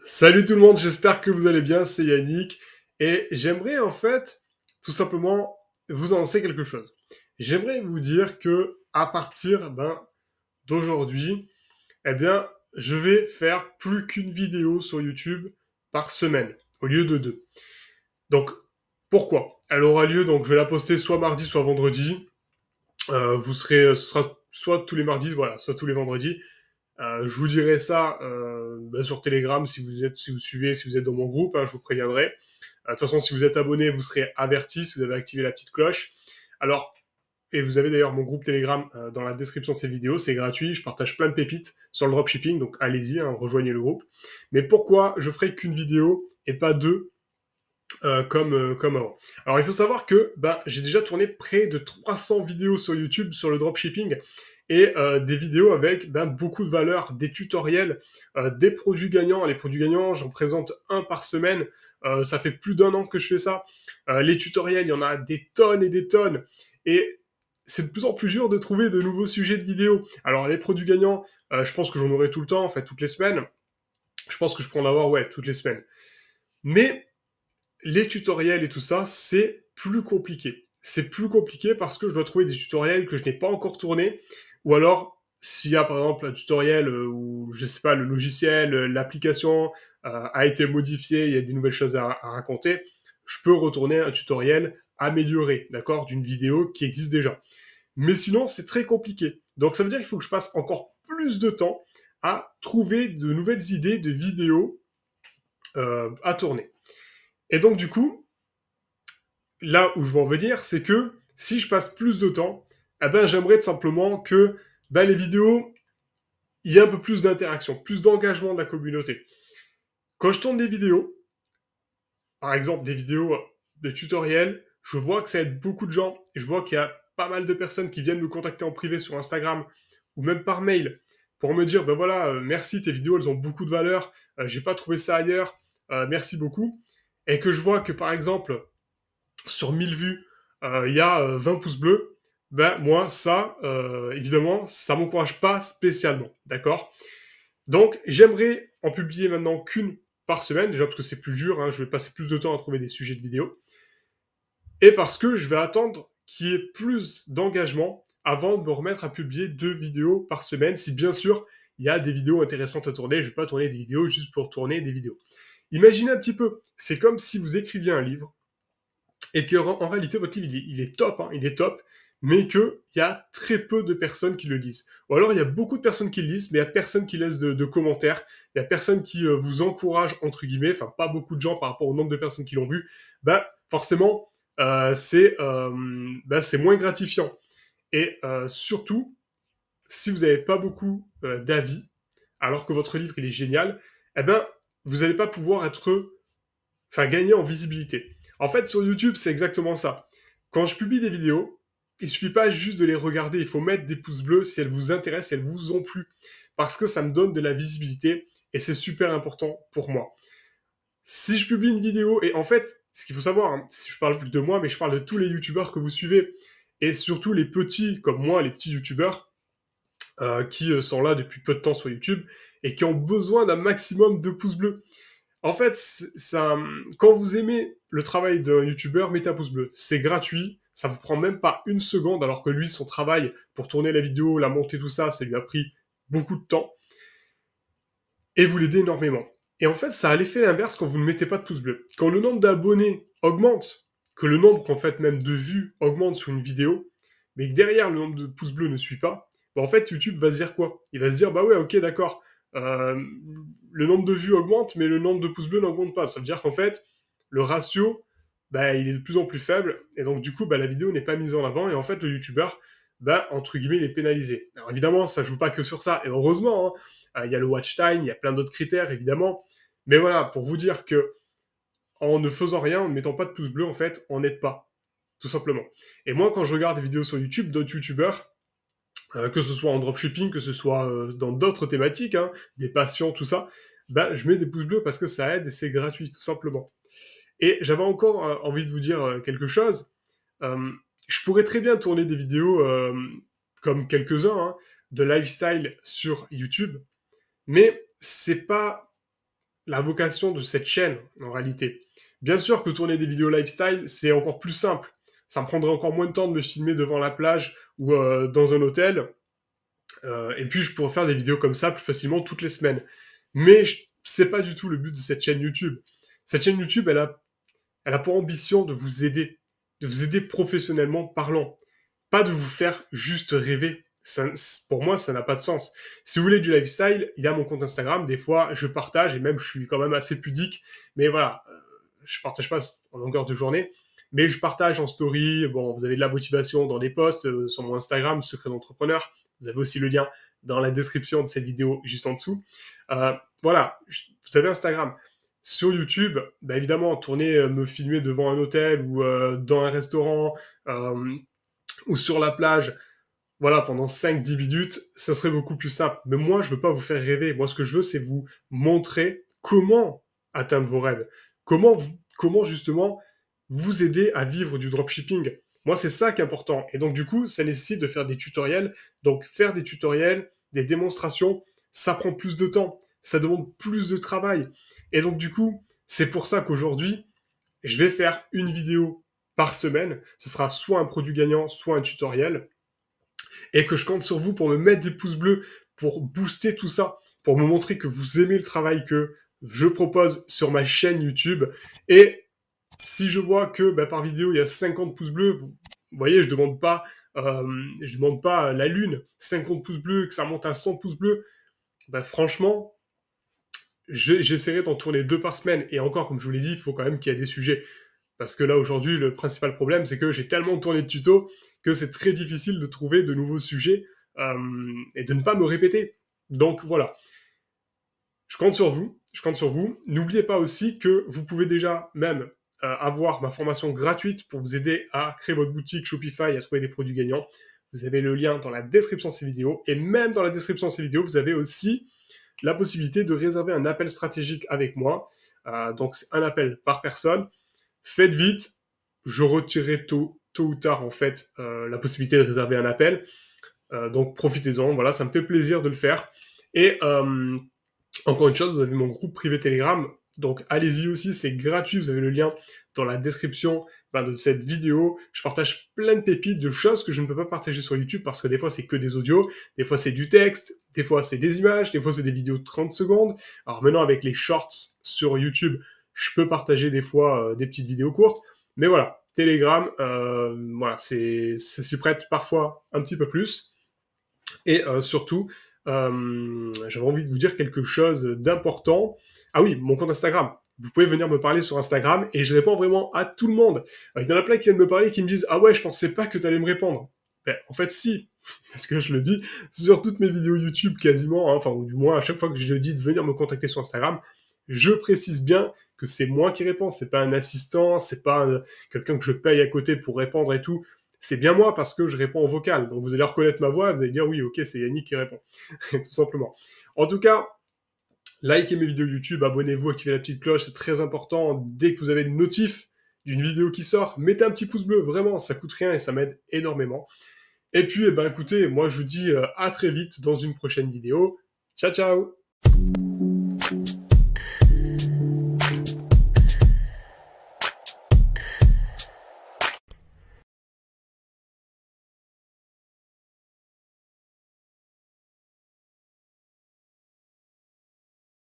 Salut tout le monde, j'espère que vous allez bien, c'est Yannick et j'aimerais en fait tout simplement vous annoncer quelque chose. J'aimerais vous dire que à partir d'aujourd'hui, eh bien, je vais faire plus qu'une vidéo sur YouTube par semaine au lieu de deux. Donc pourquoi? Elle aura lieu, donc je vais la poster soit mardi soit vendredi. Ce sera soit tous les mardis, voilà, soit tous les vendredis. Je vous dirai ça sur Telegram si vous suivez, si vous êtes dans mon groupe, hein, je vous préviendrai. De toute façon, si vous êtes abonné, vous serez averti si vous avez activé la petite cloche. Alors, et vous avez d'ailleurs mon groupe Telegram dans la description de cette vidéo, c'est gratuit, je partage plein de pépites sur le dropshipping, donc allez-y, hein, rejoignez le groupe. Mais pourquoi je ferai qu'une vidéo et pas deux comme avant. Alors il faut savoir que j'ai déjà tourné près de 300 vidéos sur YouTube sur le dropshipping et des vidéos avec beaucoup de valeur, des tutoriels, des produits gagnants. Les produits gagnants, j'en présente un par semaine. Ça fait plus d'un an que je fais ça. Les tutoriels, il y en a des tonnes et des tonnes. Et c'est de plus en plus dur de trouver de nouveaux sujets de vidéos. Alors les produits gagnants, je pense que j'en aurai tout le temps, en fait, toutes les semaines. Je pense que je peux en avoir, ouais, toutes les semaines. Mais les tutoriels et tout ça, c'est plus compliqué. C'est plus compliqué parce que je dois trouver des tutoriels que je n'ai pas encore tournés, ou alors s'il y a par exemple un tutoriel où, je sais pas, le logiciel, l'application a été modifié, il y a des nouvelles choses à raconter, je peux retourner un tutoriel amélioré, d'accord, d'une vidéo qui existe déjà. Mais sinon, c'est très compliqué. Donc ça veut dire qu'il faut que je passe encore plus de temps à trouver de nouvelles idées de vidéos à tourner. Et donc du coup, là où je veux en venir, c'est que si je passe plus de temps, j'aimerais tout simplement que les vidéos, il y ait un peu plus d'interaction, plus d'engagement de la communauté. Quand je tourne des vidéos, par exemple des vidéos de tutoriels, je vois que ça aide beaucoup de gens et je vois qu'il y a pas mal de personnes qui viennent me contacter en privé sur Instagram ou même par mail pour me dire merci, tes vidéos elles ont beaucoup de valeur, j'ai pas trouvé ça ailleurs, merci beaucoup. Et que je vois que par exemple sur 1000 vues, il y a 20 pouces bleus, moi, ça, évidemment, ça m'encourage pas spécialement, d'accord? Donc, j'aimerais en publier maintenant qu'une par semaine, déjà parce que c'est plus dur, hein, je vais passer plus de temps à trouver des sujets de vidéo, et parce que je vais attendre qu'il y ait plus d'engagement avant de me remettre à publier 2 vidéos par semaine, si bien sûr, il y a des vidéos intéressantes à tourner, je vais pas tourner des vidéos juste pour tourner des vidéos. Imaginez un petit peu, c'est comme si vous écriviez un livre, et que en réalité votre livre il est top, hein, il est top, mais qu'il y a très peu de personnes qui le lisent. Ou alors il y a beaucoup de personnes qui le lisent, mais il y a personne qui laisse de commentaires, il y a personne qui vous encourage entre guillemets, enfin pas beaucoup de gens par rapport au nombre de personnes qui l'ont vu. Forcément c'est moins gratifiant. Et surtout, si vous n'avez pas beaucoup d'avis, alors que votre livre il est génial, vous n'allez pas pouvoir gagner en visibilité. En fait, sur YouTube, c'est exactement ça. Quand je publie des vidéos, il suffit pas juste de les regarder, il faut mettre des pouces bleus si elles vous intéressent, si elles vous ont plu, parce que ça me donne de la visibilité et c'est super important pour moi. Si je publie une vidéo, et en fait, ce qu'il faut savoir, hein, je parle plus de moi, mais je parle de tous les youtubeurs que vous suivez, et surtout les petits, comme moi, les petits youtubeurs, qui sont là depuis peu de temps sur YouTube, et qui ont besoin d'un maximum de pouces bleus. En fait, quand vous aimez le travail d'un youtubeur, mettez un pouce bleu. C'est gratuit, ça vous prend même pas une seconde, alors que lui, son travail pour tourner la vidéo, la monter, tout ça, ça lui a pris beaucoup de temps. Et vous l'aidez énormément. Et en fait, ça a l'effet inverse quand vous ne mettez pas de pouce bleu. Quand le nombre d'abonnés augmente, que le nombre, en fait, même de vues augmente sur une vidéo, mais que derrière le nombre de pouces bleus ne suit pas, en fait, YouTube va se dire quoi? Il va se dire, bah ouais, ok, d'accord, euh, le nombre de vues augmente, mais le nombre de pouces bleus n'augmente pas. Ça veut dire qu'en fait, le ratio, il est de plus en plus faible, et donc du coup, la vidéo n'est pas mise en avant, et en fait, le youtubeur, entre guillemets, il est pénalisé. Alors évidemment, ça joue pas que sur ça, et heureusement, hein, il y a le watch time, il y a plein d'autres critères, évidemment, mais voilà, pour vous dire que en ne faisant rien, en ne mettant pas de pouce bleu, en fait, on n'aide pas, tout simplement. Et moi, quand je regarde des vidéos sur YouTube d'autres youtubeurs, que ce soit en dropshipping, que ce soit dans d'autres thématiques, hein, des passions, tout ça, je mets des pouces bleus parce que ça aide et c'est gratuit, tout simplement. Et j'avais encore envie de vous dire quelque chose. Euh, je pourrais très bien tourner des vidéos comme quelques-uns hein, de lifestyle sur YouTube, mais c'est pas la vocation de cette chaîne, en réalité. Bien sûr que tourner des vidéos lifestyle, c'est encore plus simple. Ça me prendrait encore moins de temps de me filmer devant la plage ou dans un hôtel. Et puis, je pourrais faire des vidéos comme ça plus facilement toutes les semaines. Mais c'est pas du tout le but de cette chaîne YouTube. Cette chaîne YouTube, elle a pour ambition de vous aider professionnellement parlant, pas de vous faire juste rêver. Ça, pour moi, ça n'a pas de sens. Si vous voulez du lifestyle, il y a mon compte Instagram. Des fois, je partage et même je suis quand même assez pudique. Mais voilà, je partage pas en longueur de journée. Mais je partage en story. Bon, vous avez de la motivation dans les posts sur mon Instagram, Secret d'entrepreneur. Vous avez aussi le lien dans la description de cette vidéo juste en dessous. Voilà, vous avez Instagram. Sur YouTube, bah évidemment, tourner, me filmer devant un hôtel ou dans un restaurant ou sur la plage, voilà, pendant 5-10 minutes, ça serait beaucoup plus simple. Mais moi, je veux pas vous faire rêver. Moi, ce que je veux, c'est vous montrer comment atteindre vos rêves. Comment justement vous aider à vivre du dropshipping. Moi, c'est ça qui est important. Et donc, du coup, ça nécessite de faire des tutoriels. Donc, faire des tutoriels, des démonstrations, ça prend plus de temps. Ça demande plus de travail. Et donc, du coup, c'est pour ça qu'aujourd'hui, je vais faire une vidéo par semaine. Ce sera soit un produit gagnant, soit un tutoriel. Et que je compte sur vous pour me mettre des pouces bleus, pour booster tout ça, pour me montrer que vous aimez le travail que je propose sur ma chaîne YouTube. Et si je vois que par vidéo il y a 50 pouces bleus, vous voyez, je demande pas la lune, 50 pouces bleus, que ça monte à 100 pouces bleus. Franchement, j'essaierai d'en tourner 2 par semaine. Et encore, comme je vous l'ai dit, il faut quand même qu'il y ait des sujets. Parce que là, aujourd'hui, le principal problème, c'est que j'ai tellement tourné de tutos que c'est très difficile de trouver de nouveaux sujets et de ne pas me répéter. Donc voilà, je compte sur vous. Je compte sur vous. N'oubliez pas aussi que vous pouvez déjà même avoir ma formation gratuite pour vous aider à créer votre boutique Shopify et à trouver des produits gagnants. Vous avez le lien dans la description de ces vidéos. Et même dans la description de ces vidéos, vous avez aussi la possibilité de réserver un appel stratégique avec moi. Donc c'est un appel par personne. Faites vite, je retirerai tôt ou tard en fait la possibilité de réserver un appel. Donc profitez-en, voilà, ça me fait plaisir de le faire. Et encore une chose, vous avez mon groupe privé Telegram, donc allez-y aussi, c'est gratuit, vous avez le lien dans la description de cette vidéo. Je partage plein de pépites, de choses que je ne peux pas partager sur YouTube parce que des fois c'est que des audios, des fois c'est du texte, des fois c'est des images, des fois c'est des vidéos de 30 secondes. Alors maintenant avec les shorts sur YouTube, je peux partager des fois des petites vidéos courtes, mais voilà, Telegram, voilà, ça s'y prête parfois un petit peu plus. Et surtout, j'avais envie de vous dire quelque chose d'important. Ah oui, mon compte Instagram. Vous pouvez venir me parler sur Instagram et je réponds vraiment à tout le monde. Il y en a plein qui viennent me parler et qui me disent « Ah ouais, je pensais pas que tu allais me répondre. » En fait, si, parce que je le dis sur toutes mes vidéos YouTube quasiment, hein, enfin, ou du moins à chaque fois que je dis de venir me contacter sur Instagram, je précise bien que c'est moi qui réponds, c'est pas un assistant, c'est pas quelqu'un que je paye à côté pour répondre et tout. C'est bien moi parce que je réponds au vocal. Donc vous allez reconnaître ma voix et vous allez dire oui, ok, c'est Yannick qui répond. Tout simplement. En tout cas, likez mes vidéos YouTube, abonnez-vous, activez la petite cloche, c'est très important. Dès que vous avez une notif d'une vidéo qui sort, mettez un petit pouce bleu, vraiment, ça coûte rien et ça m'aide énormément. Et puis, écoutez, moi je vous dis à très vite dans une prochaine vidéo. Ciao, ciao!